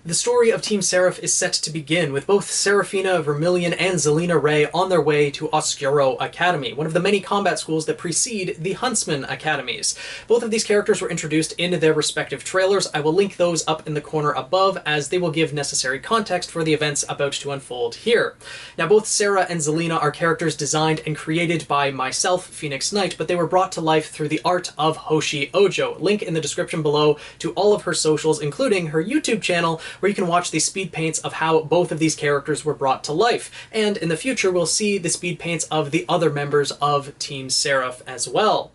The story of Team Seraph is set to begin with both Seraphina, Vermillion, and Zelena Ray on their way to Oscuro Academy, one of the many combat schools that precede the Huntsman Academies. Both of these characters were introduced in their respective trailers. I will link those up in the corner above, as they will give necessary context for the events about to unfold here. Now, both Sarah and Zelena are characters designed and created by myself, Phoenix Knight, but they were brought to life through the art of Hoshi Oujo. Link in the description below to all of her socials, including her YouTube channel, where you can watch the speed paints of how both of these characters were brought to life. And in the future, we'll see the speed paints of the other members of Team Seraph as well.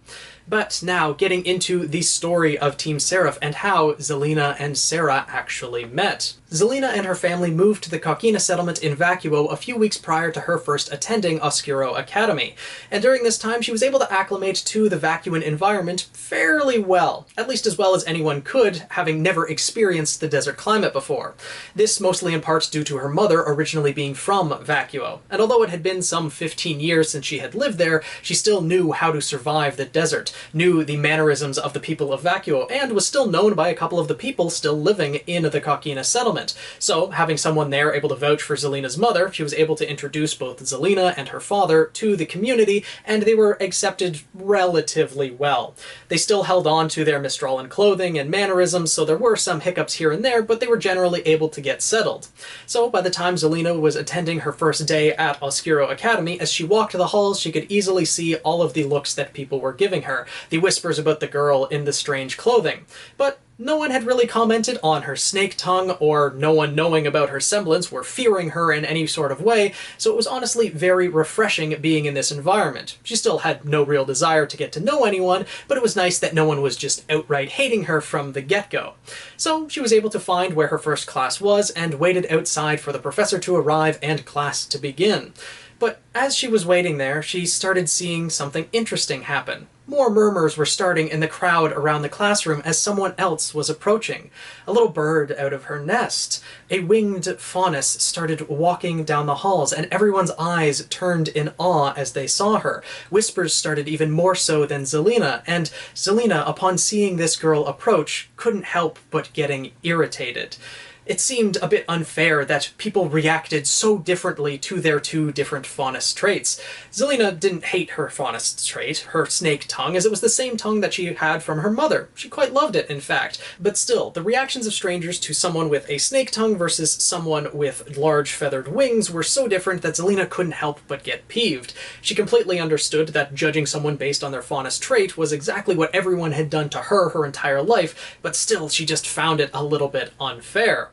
But now, getting into the story of Team Seraph and how Zelena and Sarah actually met. Zelena and her family moved to the Coquina settlement in Vacuo a few weeks prior to her first attending Oscuro Academy, and during this time she was able to acclimate to the Vacuan environment fairly well, at least as well as anyone could, having never experienced the desert climate before. This mostly in part due to her mother originally being from Vacuo, and although it had been some 15 years since she had lived there, she still knew how to survive the desert, knew the mannerisms of the people of Vacuo, and was still known by a couple of the people still living in the Coquina settlement. So, having someone there able to vouch for Zelena's mother, she was able to introduce both Zelena and her father to the community, and they were accepted relatively well. They still held on to their Mistralan clothing and mannerisms, so there were some hiccups here and there, but they were generally able to get settled. So, by the time Zelena was attending her first day at Oscuro Academy, as she walked the halls, she could easily see all of the looks that people were giving her, the whispers about the girl in the strange clothing. But no one had really commented on her snake tongue, or no one knowing about her semblance were fearing her in any sort of way, so it was honestly very refreshing being in this environment. She still had no real desire to get to know anyone, but it was nice that no one was just outright hating her from the get-go. So she was able to find where her first class was, and waited outside for the professor to arrive and class to begin. But as she was waiting there, she started seeing something interesting happen. More murmurs were starting in the crowd around the classroom as someone else was approaching. A little bird out of her nest. A winged faunus started walking down the halls, and everyone's eyes turned in awe as they saw her. Whispers started even more so than Zelena, and Zelena, upon seeing this girl approach, couldn't help but getting irritated. It seemed a bit unfair that people reacted so differently to their two different faunus traits. Zelena didn't hate her faunus trait, her snake tongue, as it was the same tongue that she had from her mother. She quite loved it, in fact. But still, the reactions of strangers to someone with a snake tongue versus someone with large feathered wings were so different that Zelena couldn't help but get peeved. She completely understood that judging someone based on their faunus trait was exactly what everyone had done to her entire life, but still she just found it a little bit unfair.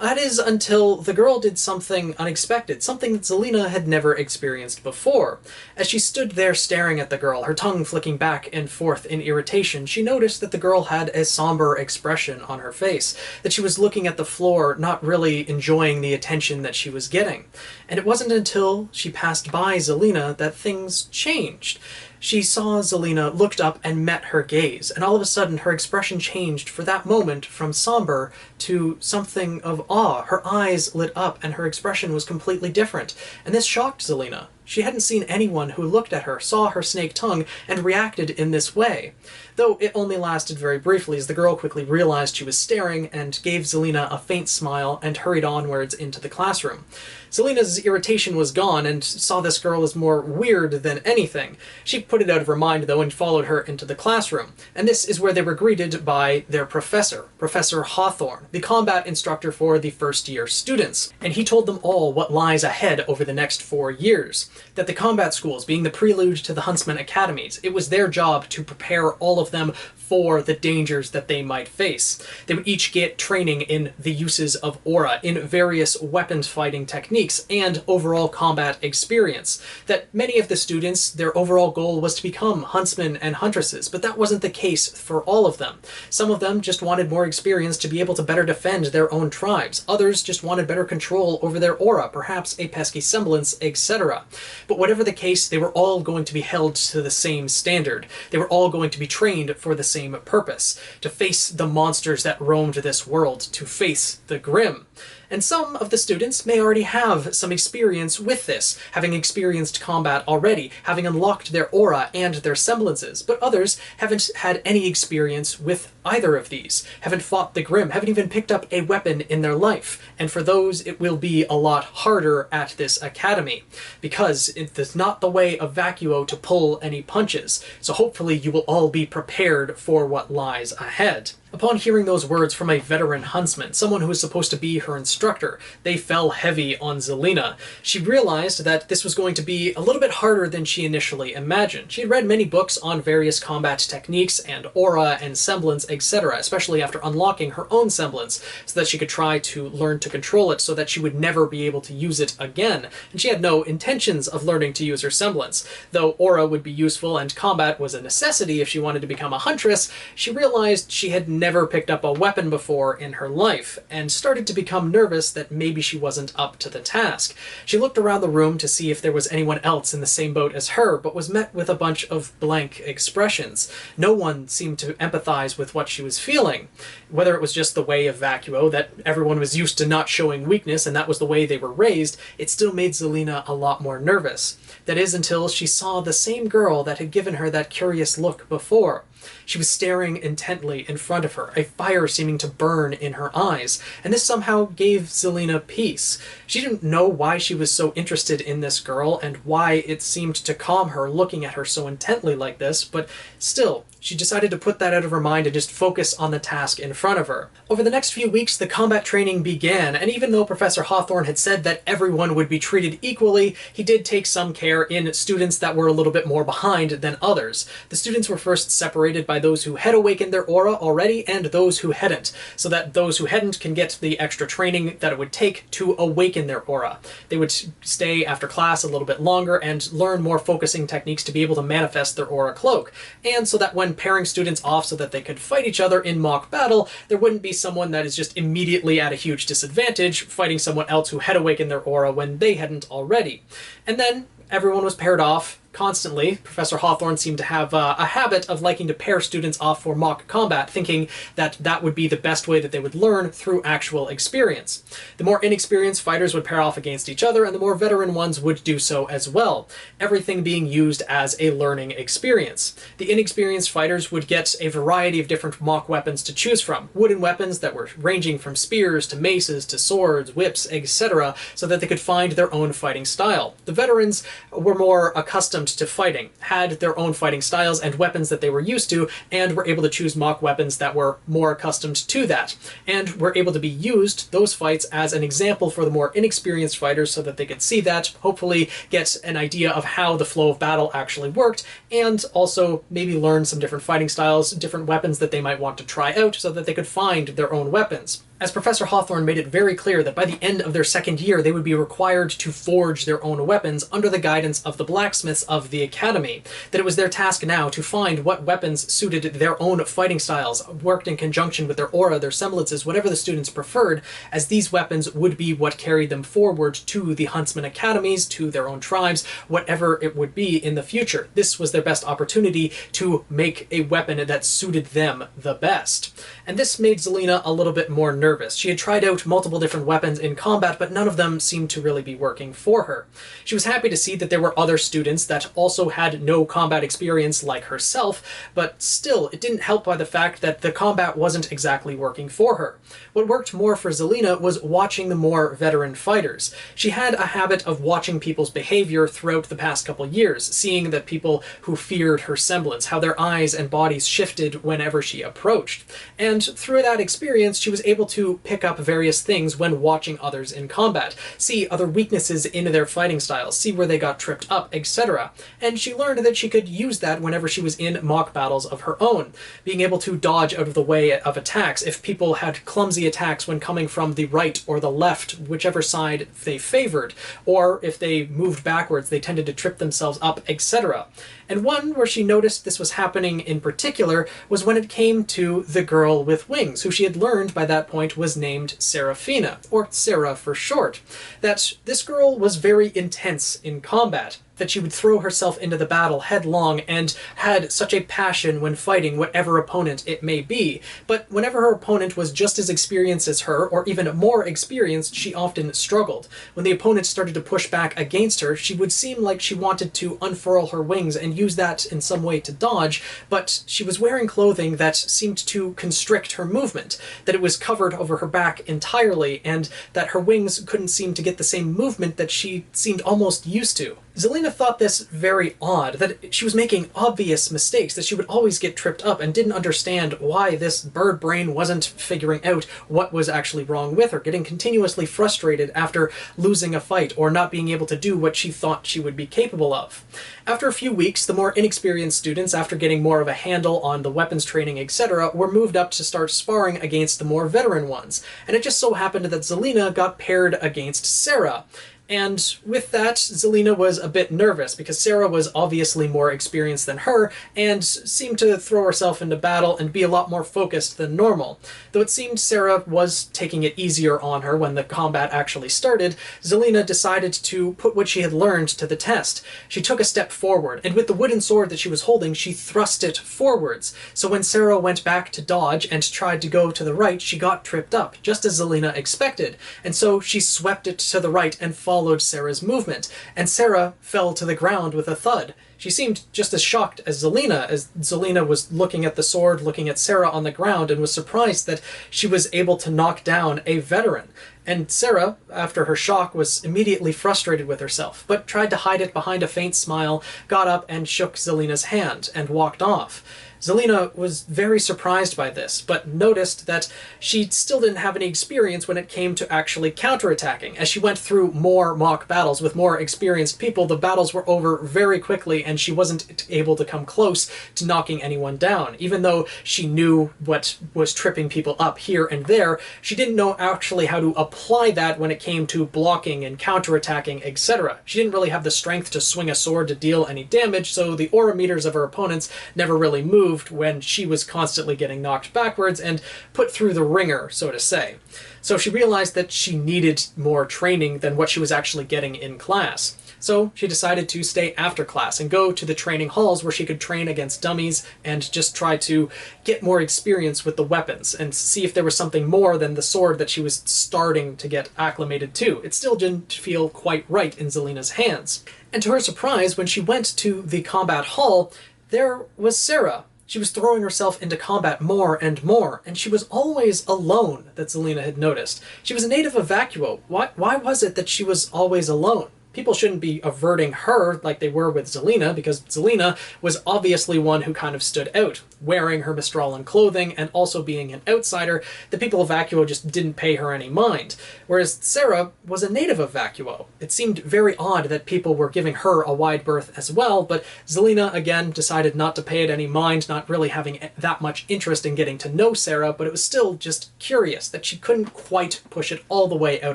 That is until the girl did something unexpected, something that Zelena had never experienced before. As she stood there staring at the girl, her tongue flicking back and forth in irritation, she noticed that the girl had a somber expression on her face, that she was looking at the floor, not really enjoying the attention that she was getting. And it wasn't until she passed by Zelena that things changed. She saw Zelena, looked up, and met her gaze, and all of a sudden her expression changed for that moment from somber to something of awe. Her eyes lit up, and her expression was completely different, and this shocked Zelena. She hadn't seen anyone who looked at her, saw her snake tongue, and reacted in this way. Though it only lasted very briefly, as the girl quickly realized she was staring and gave Zelena a faint smile and hurried onwards into the classroom. Zelena's irritation was gone and saw this girl as more weird than anything. She put it out of her mind, though, and followed her into the classroom. And this is where they were greeted by their professor, Professor Hawthorne, the combat instructor for the first-year students. And he told them all what lies ahead over the next 4 years. That the combat schools, being the prelude to the Huntsman Academies, it was their job to prepare all of them for the dangers that they might face. They would each get training in the uses of aura, in various weapons fighting techniques, and overall combat experience. That many of the students, their overall goal was to become huntsmen and huntresses, but that wasn't the case for all of them. Some of them just wanted more experience to be able to better defend their own tribes. Others just wanted better control over their aura, perhaps a pesky semblance, etc. But whatever the case, they were all going to be held to the same standard. They were all going to be trained for the same purpose: to face the monsters that roamed this world, to face the grim. And some of the students may already have some experience with this, having experienced combat already, having unlocked their aura and their semblances, but others haven't had any experience with either of these, haven't fought the Grim, haven't even picked up a weapon in their life. And for those, it will be a lot harder at this academy, because it is not the way of Vacuo to pull any punches. So hopefully you will all be prepared for what lies ahead. Upon hearing those words from a veteran huntsman, someone who was supposed to be her instructor, they fell heavy on Zelena. She realized that this was going to be a little bit harder than she initially imagined. She had read many books on various combat techniques and aura and semblance, etc., especially after unlocking her own semblance, so that she could try to learn to control it so that she would never be able to use it again. And she had no intentions of learning to use her semblance. Though aura would be useful and combat was a necessity if she wanted to become a huntress, she realized she had never picked up a weapon before in her life, and started to become nervous that maybe she wasn't up to the task. She looked around the room to see if there was anyone else in the same boat as her, but was met with a bunch of blank expressions. No one seemed to empathize with what she was feeling. Whether it was just the way of Vacuo, that everyone was used to not showing weakness and that was the way they were raised, it still made Zelena a lot more nervous. That is, until she saw the same girl that had given her that curious look before. She was staring intently in front of her, a fire seeming to burn in her eyes, and this somehow gave Zelena peace. She didn't know why she was so interested in this girl, and why it seemed to calm her looking at her so intently like this, but still, she decided to put that out of her mind and just focus on the task in front of her. Over the next few weeks, the combat training began, and even though Professor Hawthorne had said that everyone would be treated equally, he did take some care in students that were a little bit more behind than others. The students were first separated by those who had awakened their aura already and those who hadn't, so that those who hadn't can get the extra training that it would take to awaken their aura. They would stay after class a little bit longer and learn more focusing techniques to be able to manifest their aura cloak, and so that when pairing students off so that they could fight each other in mock battle, there wouldn't be someone that is just immediately at a huge disadvantage fighting someone else who had awakened their aura when they hadn't already. And then everyone was paired off constantly. Professor Hawthorne seemed to have a habit of liking to pair students off for mock combat, thinking that that would be the best way that they would learn through actual experience. The more inexperienced fighters would pair off against each other, and the more veteran ones would do so as well, everything being used as a learning experience. The inexperienced fighters would get a variety of different mock weapons to choose from, wooden weapons that were ranging from spears to maces to swords, whips, etc., so that they could find their own fighting style. The veterans were more accustomed to fighting, had their own fighting styles and weapons that they were used to, and were able to choose mock weapons that were more accustomed to that, and were able to be used, those fights, as an example for the more inexperienced fighters so that they could see that, hopefully get an idea of how the flow of battle actually worked, and also maybe learn some different fighting styles, different weapons that they might want to try out so that they could find their own weapons. As Professor Hawthorne made it very clear that by the end of their second year they would be required to forge their own weapons under the guidance of the blacksmiths of the academy, that it was their task now to find what weapons suited their own fighting styles, worked in conjunction with their aura, their semblances, whatever the students preferred, as these weapons would be what carried them forward to the huntsman academies, to their own tribes, whatever it would be in the future. This was their best opportunity to make a weapon that suited them the best. And this made Zelena a little bit more nervous. She had tried out multiple different weapons in combat, but none of them seemed to really be working for her. She was happy to see that there were other students that also had no combat experience like herself, but still, it didn't help by the fact that the combat wasn't exactly working for her. What worked more for Zelena was watching the more veteran fighters. She had a habit of watching people's behavior throughout the past couple years, seeing that people who feared her semblance, how their eyes and bodies shifted whenever she approached. And through that experience, she was able to pick up various things when watching others in combat, see other weaknesses in their fighting styles, see where they got tripped up, etc. And she learned that she could use that whenever she was in mock battles of her own, being able to dodge out of the way of attacks if people had clumsy attacks when coming from the right or the left, whichever side they favored, or if they moved backwards, they tended to trip themselves up, etc. And one where she noticed this was happening in particular was when it came to the girl with wings, who she had learned by that point was named Seraphina, or Sarah for short. That this girl was very intense in combat. that she would throw herself into the battle headlong and had such a passion when fighting whatever opponent it may be. But whenever her opponent was just as experienced as her, or even more experienced, she often struggled. When the opponent started to push back against her, she would seem like she wanted to unfurl her wings and use that in some way to dodge, but she was wearing clothing that seemed to constrict her movement, that it was covered over her back entirely, and that her wings couldn't seem to get the same movement that she seemed almost used to. Zelena thought this very odd, that she was making obvious mistakes, that she would always get tripped up, and didn't understand why this bird brain wasn't figuring out what was actually wrong with her, getting continuously frustrated after losing a fight or not being able to do what she thought she would be capable of. After a few weeks, the more inexperienced students, after getting more of a handle on the weapons training, etc., were moved up to start sparring against the more veteran ones, and it just so happened that Zelena got paired against Sarah. And with that, Zelena was a bit nervous, because Sarah was obviously more experienced than her, and seemed to throw herself into battle and be a lot more focused than normal. Though it seemed Sarah was taking it easier on her when the combat actually started, Zelena decided to put what she had learned to the test. She took a step forward, and with the wooden sword that she was holding, she thrust it forwards. So when Sarah went back to dodge and tried to go to the right, she got tripped up, just as Zelena expected, and so she swept it to the right and followed Sarah's movement, and Sarah fell to the ground with a thud. She seemed just as shocked as Zelena was looking at the sword, looking at Sarah on the ground, and was surprised that she was able to knock down a veteran. And Sarah, after her shock, was immediately frustrated with herself, but tried to hide it behind a faint smile, got up and shook Zelena's hand, and walked off. Zelena was very surprised by this, but noticed that she still didn't have any experience when it came to actually counterattacking. As she went through more mock battles with more experienced people, the battles were over very quickly, and she wasn't able to come close to knocking anyone down. Even though she knew what was tripping people up here and there, she didn't know actually how to apply that when it came to blocking and counterattacking, etc. She didn't really have the strength to swing a sword to deal any damage, so the aura meters of her opponents never really moved when she was constantly getting knocked backwards and put through the ringer, so to say. So she realized that she needed more training than what she was actually getting in class. So she decided to stay after class and go to the training halls where she could train against dummies and just try to get more experience with the weapons and see if there was something more than the sword that she was starting to get acclimated to. It still didn't feel quite right in Zelena's hands. And to her surprise, when she went to the combat hall, there was Sarah. She was throwing herself into combat more and more, and she was always alone, that Zelena had noticed. She was a native of Vacuo. Why was it that she was always alone? People shouldn't be averting her like they were with Zelena, because Zelena was obviously one who kind of stood out, wearing her Mistralan clothing and also being an outsider. The people of Vacuo just didn't pay her any mind, whereas Sarah was a native of Vacuo. It seemed very odd that people were giving her a wide berth as well, but Zelena again decided not to pay it any mind, not really having that much interest in getting to know Sarah, but it was still just curious that she couldn't quite push it all the way out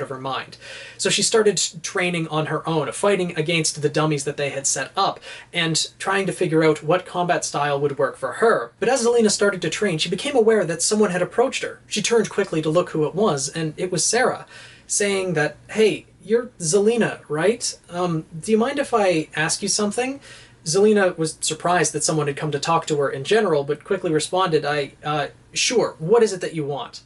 of her mind. So she started training on her own, fighting against the dummies that they had set up, and trying to figure out what combat style would work for her. But as Zelena started to train, she became aware that someone had approached her. She turned quickly to look who it was, and it was Sarah, saying that, "Hey, you're Zelena, right? Do you mind if I ask you something?" Zelena was surprised that someone had come to talk to her in general, but quickly responded, Sure, what is it that you want?"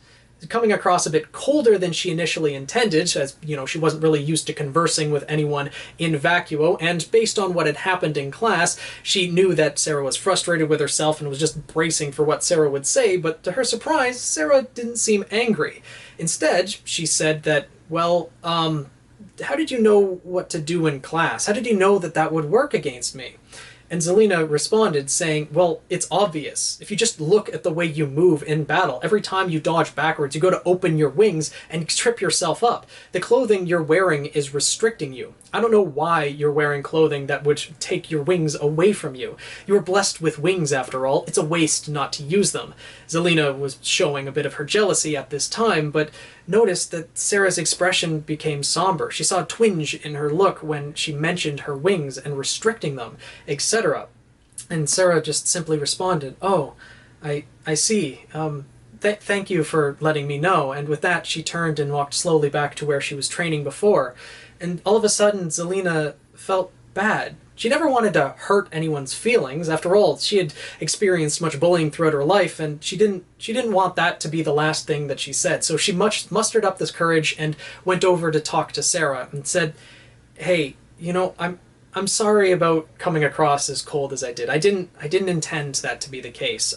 Coming across a bit colder than she initially intended, as, she wasn't really used to conversing with anyone in Vacuo, and based on what had happened in class, she knew that Sarah was frustrated with herself and was just bracing for what Sarah would say, but to her surprise, Sarah didn't seem angry. Instead, she said that, well, how did you know what to do in class? How did you know that that would work against me? And Zelena responded saying, well, it's obvious. If you just look at the way you move in battle, every time you dodge backwards, you go to open your wings and trip yourself up. The clothing you're wearing is restricting you. I don't know why you're wearing clothing that would take your wings away from you. You are blessed with wings, after all. It's a waste not to use them. Zelena was showing a bit of her jealousy at this time, but noticed that Sarah's expression became somber. She saw a twinge in her look when she mentioned her wings and restricting them, etc. And Sarah just simply responded, "Oh, I see. Thank you for letting me know." And with that, she turned and walked slowly back to where she was training before. And all of a sudden, Zelena felt bad. She never wanted to hurt anyone's feelings. After all, she had experienced much bullying throughout her life, and she didn't want that to be the last thing that she said. So she mustered up this courage and went over to talk to Sarah and said, "Hey, I'm sorry about coming across as cold as I did. I didn't intend that to be the case.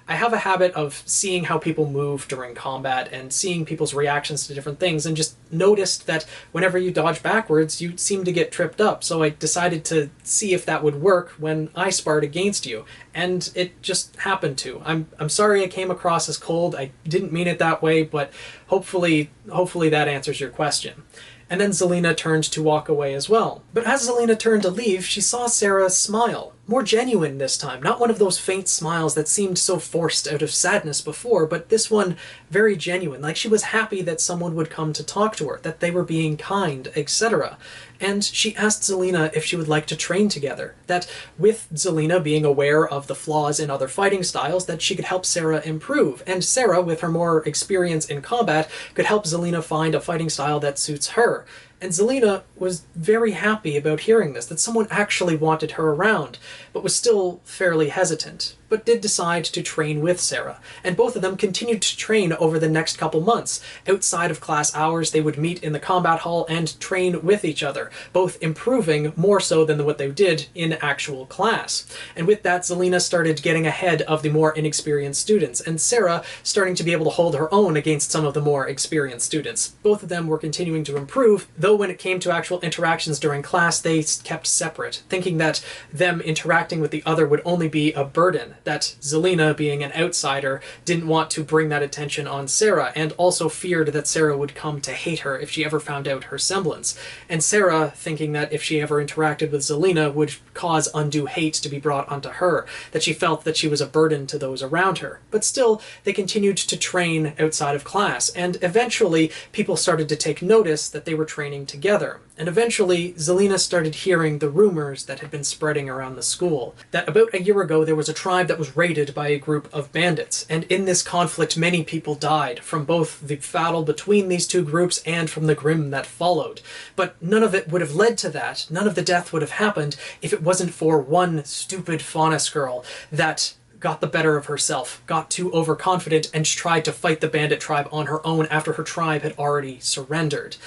I have a habit of seeing how people move during combat and seeing people's reactions to different things, and just noticed that whenever you dodge backwards, you seem to get tripped up. So I decided to see if that would work when I sparred against you, and it just happened to. I'm sorry I came across as cold. I didn't mean it that way, but hopefully that answers your question." And then Zelena turned to walk away as well. But as Zelena turned to leave, she saw Sarah smile. More genuine this time, not one of those faint smiles that seemed so forced out of sadness before, but this one very genuine, like she was happy that someone would come to talk to her, that they were being kind, etc. And she asked Zelena if she would like to train together, that with Zelena being aware of the flaws in other fighting styles, that she could help Sarah improve, and Sarah, with her more experience in combat, could help Zelena find a fighting style that suits her. And Zelena was very happy about hearing this, that someone actually wanted her around, but was still fairly hesitant, but did decide to train with Sarah. And both of them continued to train over the next couple months. Outside of class hours, they would meet in the combat hall and train with each other, both improving more so than what they did in actual class. And with that, Zelena started getting ahead of the more inexperienced students, and Sarah starting to be able to hold her own against some of the more experienced students. Both of them were continuing to improve, though when it came to actual interactions during class, they kept separate, thinking that them interacting with the other would only be a burden, that Zelena, being an outsider, didn't want to bring that attention on Sarah, and also feared that Sarah would come to hate her if she ever found out her semblance. And Sarah, thinking that if she ever interacted with Zelena, would cause undue hate to be brought onto her, that she felt that she was a burden to those around her. But still, they continued to train outside of class, and eventually people started to take notice that they were training together. And eventually, Zelena started hearing the rumors that had been spreading around the school, that about a year ago there was a tribe that was raided by a group of bandits, and in this conflict many people died, from both the battle between these two groups and from the grim that followed. But none of it would have led to that, none of the death would have happened if it wasn't for one stupid Faunus girl that got the better of herself, got too overconfident, and tried to fight the bandit tribe on her own after her tribe had already surrendered.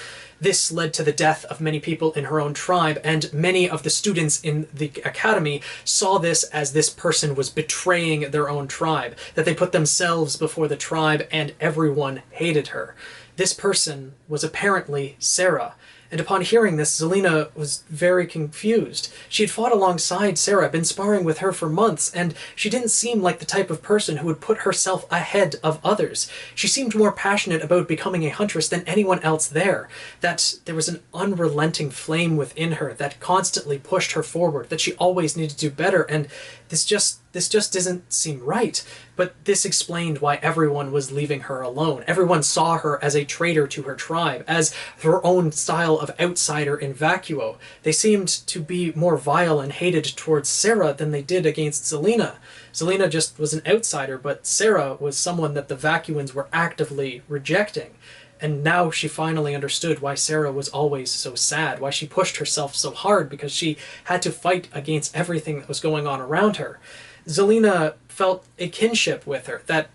This led to the death of many people in her own tribe, and many of the students in the academy saw this as this person was betraying their own tribe, that they put themselves before the tribe, and everyone hated her. This person was apparently Sarah. And upon hearing this, Zelena was very confused. She had fought alongside Sarah, been sparring with her for months, and she didn't seem like the type of person who would put herself ahead of others. She seemed more passionate about becoming a huntress than anyone else there, that there was an unrelenting flame within her that constantly pushed her forward, that she always needed to do better, and this just doesn't seem right. But this explained why everyone was leaving her alone. Everyone saw her as a traitor to her tribe, as her own style of outsider in Vacuo. They seemed to be more vile and hated towards Sarah than they did against Zelena. Zelena just was an outsider, but Sarah was someone that the Vacuans were actively rejecting. And now she finally understood why Sarah was always so sad, why she pushed herself so hard, because she had to fight against everything that was going on around her. Zelena felt a kinship with her, that,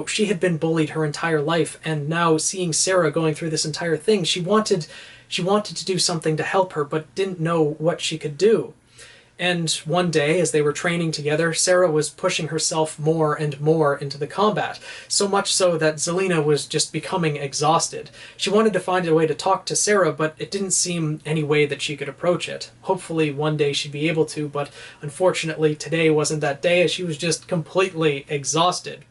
she had been bullied her entire life, and now seeing Sarah going through this entire thing, she wanted to do something to help her, but didn't know what she could do. And one day, as they were training together, Sarah was pushing herself more and more into the combat, so much so that Zelena was just becoming exhausted. She wanted to find a way to talk to Sarah, but it didn't seem any way that she could approach it. Hopefully one day she'd be able to, but unfortunately today wasn't that day, as she was just completely exhausted.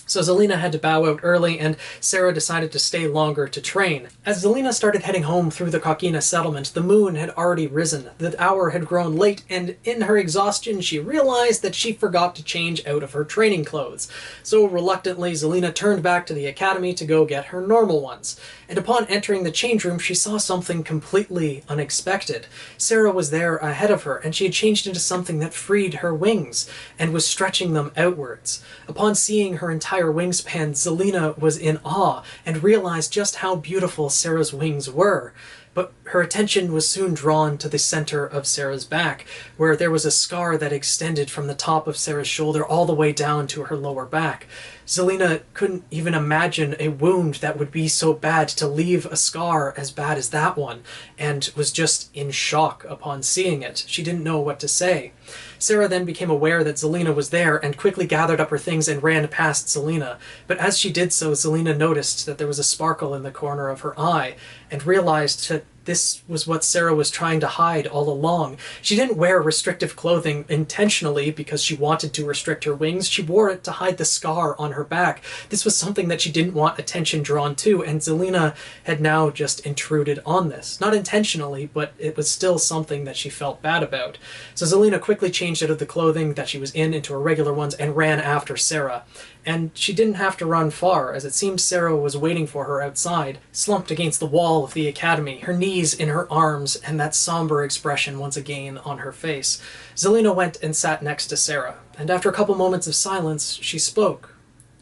So Zelena had to bow out early, and Sarah decided to stay longer to train. As Zelena started heading home through the Kakina settlement, the moon had already risen, the hour had grown late, and in her exhaustion she realized that she forgot to change out of her training clothes. So reluctantly, Zelena turned back to the academy to go get her normal ones. And upon entering the change room, she saw something completely unexpected. Sarah was there ahead of her, and she had changed into something that freed her wings, and was stretching them outwards. Upon seeing her entire wingspan, Zelena was in awe, and realized just how beautiful Sarah's wings were. But her attention was soon drawn to the center of Sarah's back, where there was a scar that extended from the top of Sarah's shoulder all the way down to her lower back. Zelena couldn't even imagine a wound that would be so bad to leave a scar as bad as that one, and was just in shock upon seeing it. She didn't know what to say. Sarah then became aware that Zelena was there and quickly gathered up her things and ran past Zelena. But as she did so, Zelena noticed that there was a sparkle in the corner of her eye and realized that this was what Sarah was trying to hide all along. She didn't wear restrictive clothing intentionally because she wanted to restrict her wings. She wore it to hide the scar on her back. This was something that she didn't want attention drawn to, and Zelena had now just intruded on this. Not intentionally, but it was still something that she felt bad about. So Zelena quickly changed out of the clothing that she was in into her regular ones and ran after Sarah. And she didn't have to run far, as it seemed Sarah was waiting for her outside, slumped against the wall of the academy, her knees in her arms, and that somber expression once again on her face. Zelena went and sat next to Sarah, and after a couple moments of silence, she spoke.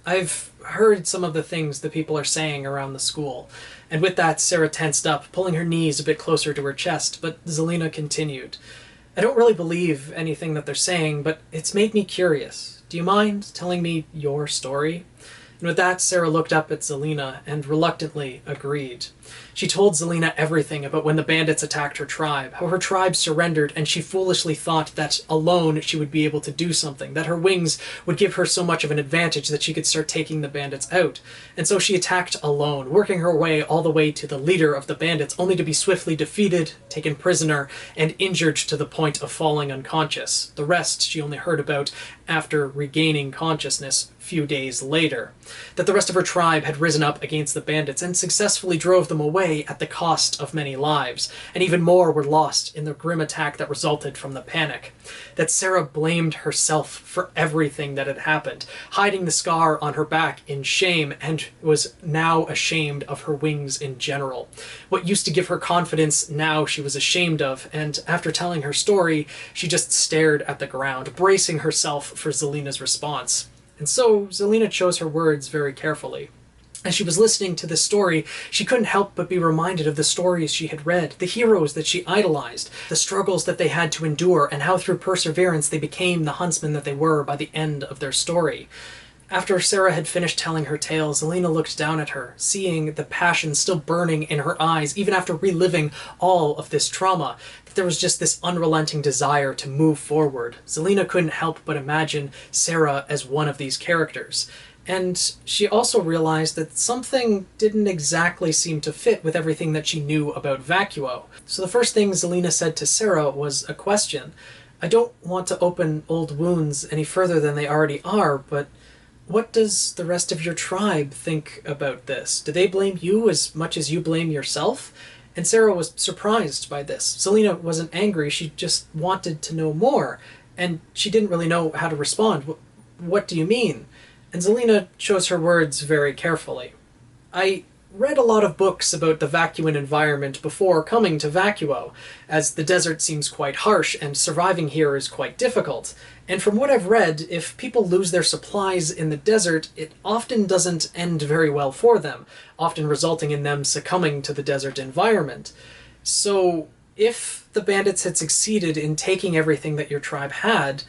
"I've heard some of the things the people are saying around the school." And with that, Sarah tensed up, pulling her knees a bit closer to her chest, but Zelena continued. "I don't really believe anything that they're saying, but it's made me curious. Do you mind telling me your story?" And with that, Sarah looked up at Zelena and reluctantly agreed. She told Zelena everything about when the bandits attacked her tribe, how her tribe surrendered, and she foolishly thought that alone she would be able to do something, that her wings would give her so much of an advantage that she could start taking the bandits out. And so she attacked alone, working her way all the way to the leader of the bandits, only to be swiftly defeated, taken prisoner, and injured to the point of falling unconscious. The rest she only heard about after regaining consciousness a few days later. That the rest of her tribe had risen up against the bandits and successfully drove them away at the cost of many lives, and even more were lost in the grim attack that resulted from the panic. That Sarah blamed herself for everything that had happened, hiding the scar on her back in shame, and was now ashamed of her wings in general. What used to give her confidence now she was ashamed of, and after telling her story, she just stared at the ground, bracing herself for Zelena's response. And so Zelena chose her words very carefully. As she was listening to this story, she couldn't help but be reminded of the stories she had read, the heroes that she idolized, the struggles that they had to endure, and how through perseverance they became the huntsmen that they were by the end of their story. After Sarah had finished telling her tale, Zelena looked down at her, seeing the passion still burning in her eyes, even after reliving all of this trauma. That there was just this unrelenting desire to move forward. Zelena couldn't help but imagine Sarah as one of these characters. And she also realized that something didn't exactly seem to fit with everything that she knew about Vacuo. So the first thing Zelena said to Sarah was a question. "I don't want to open old wounds any further than they already are, but what does the rest of your tribe think about this? Do they blame you as much as you blame yourself?" And Sarah was surprised by this. Zelena wasn't angry, she just wanted to know more, and she didn't really know how to respond. "What do you mean?" And Zelena chose her words very carefully. "I read a lot of books about the Vacuan environment before coming to Vacuo, as the desert seems quite harsh and surviving here is quite difficult. And from what I've read, if people lose their supplies in the desert, it often doesn't end very well for them, often resulting in them succumbing to the desert environment. So, if the bandits had succeeded in taking everything that your tribe had,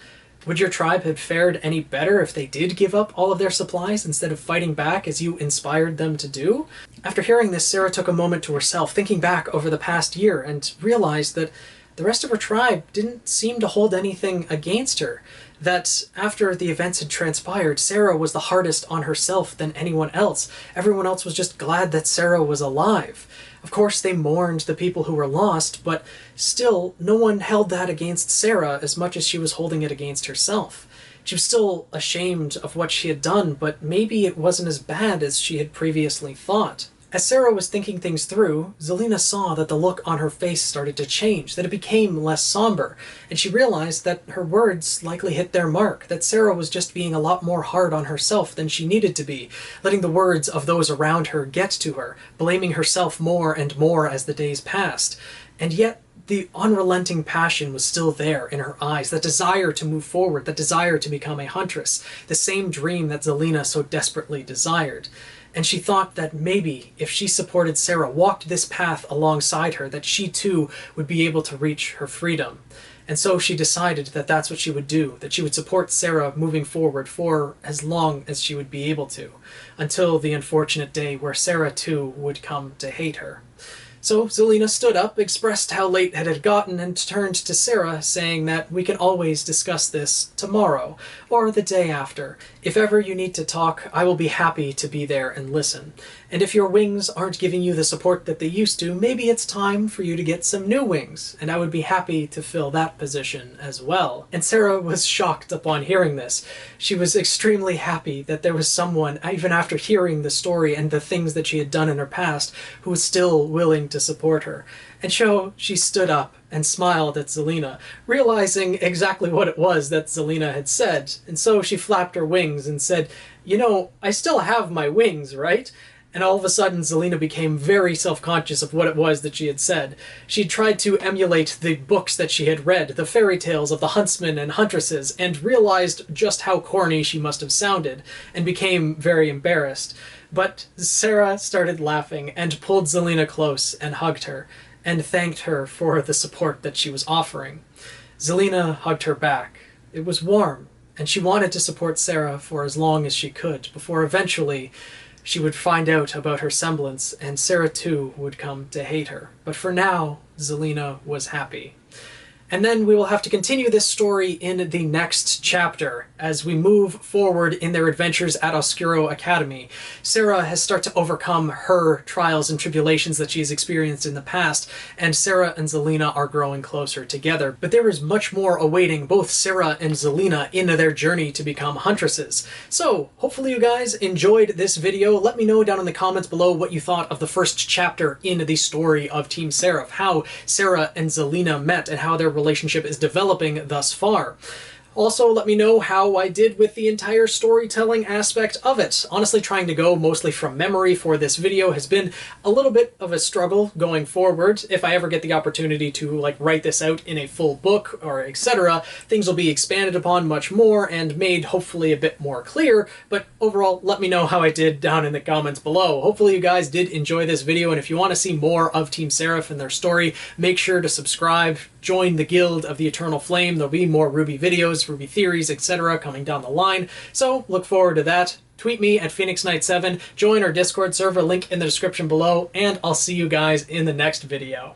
would your tribe have fared any better if they did give up all of their supplies instead of fighting back as you inspired them to do?" After hearing this, Sarah took a moment to herself, thinking back over the past year, and realized that the rest of her tribe didn't seem to hold anything against her. That after the events had transpired, Sarah was the hardest on herself than anyone else. Everyone else was just glad that Sarah was alive. Of course, they mourned the people who were lost, but still, no one held that against Sarah as much as she was holding it against herself. She was still ashamed of what she had done, but maybe it wasn't as bad as she had previously thought. As Sarah was thinking things through, Zelena saw that the look on her face started to change, that it became less somber, and she realized that her words likely hit their mark, that Sarah was just being a lot more hard on herself than she needed to be, letting the words of those around her get to her, blaming herself more and more as the days passed. And yet, the unrelenting passion was still there in her eyes, that desire to move forward, that desire to become a huntress, the same dream that Zelena so desperately desired. and she thought that maybe if she supported Sarah, walked this path alongside her, that she too would be able to reach her freedom. And so she decided that that's what she would do, that she would support Sarah moving forward for as long as she would be able to, until the unfortunate day where Sarah too would come to hate her. So Zelena stood up, expressed how late it had gotten, and turned to Sarah, saying that we can always discuss this tomorrow, or the day after. If ever you need to talk, I will be happy to be there and listen. And if your wings aren't giving you the support that they used to, maybe it's time for you to get some new wings, and I would be happy to fill that position as well. And Sarah was shocked upon hearing this. She was extremely happy that there was someone, even after hearing the story and the things that she had done in her past, who was still willing to support her. And so she stood up and smiled at Zelena, realizing exactly what it was that Zelena had said. And so she flapped her wings and said, "You know, I still have my wings, right?" And all of a sudden, Zelena became very self-conscious of what it was that she had said. She tried to emulate the books that she had read, the fairy tales of the huntsmen and huntresses, and realized just how corny she must have sounded, and became very embarrassed. But Sarah started laughing and pulled Zelena close and hugged her, and thanked her for the support that she was offering. Zelena hugged her back. It was warm, and she wanted to support Sarah for as long as she could, before eventually she would find out about her semblance, and Sarah too would come to hate her. But for now, Zelena was happy. And then we will have to continue this story in the next chapter as we move forward in their adventures at Oscuro Academy. Sarah has started to overcome her trials and tribulations that she has experienced in the past, and Sarah and Zelena are growing closer together. But there is much more awaiting both Sarah and Zelena in their journey to become huntresses. So, hopefully you guys enjoyed this video. Let me know down in the comments below what you thought of the first chapter in the story of Team Seraph, how Sarah and Zelena met and how their relationship is developing thus far. Also, let me know how I did with the entire storytelling aspect of it. Honestly, trying to go mostly from memory for this video has been a little bit of a struggle going forward. If I ever get the opportunity to write this out in a full book or etc., things will be expanded upon much more and made hopefully a bit more clear. But overall, let me know how I did down in the comments below. Hopefully you guys did enjoy this video, and if you want to see more of Team Seraph and their story, make sure to subscribe, join the Guild of the Eternal Flame. There'll be more RWBY videos, RWBY theories, etc. coming down the line, so look forward to that. Tweet me at PhoenixKnight7, join our Discord server, link in the description below, and I'll see you guys in the next video.